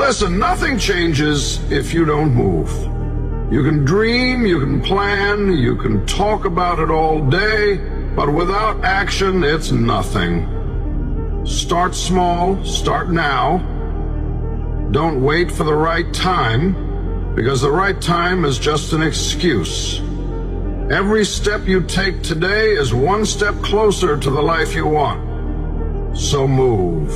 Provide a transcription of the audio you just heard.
Listen, nothing changes if you don't move. You can dream, you can plan, you can talk about it all day, but without action, it's nothing. Start small, start now. Don't wait for the right time, because the right time is just an excuse. Every step you take today is one step closer to the life you want. So move.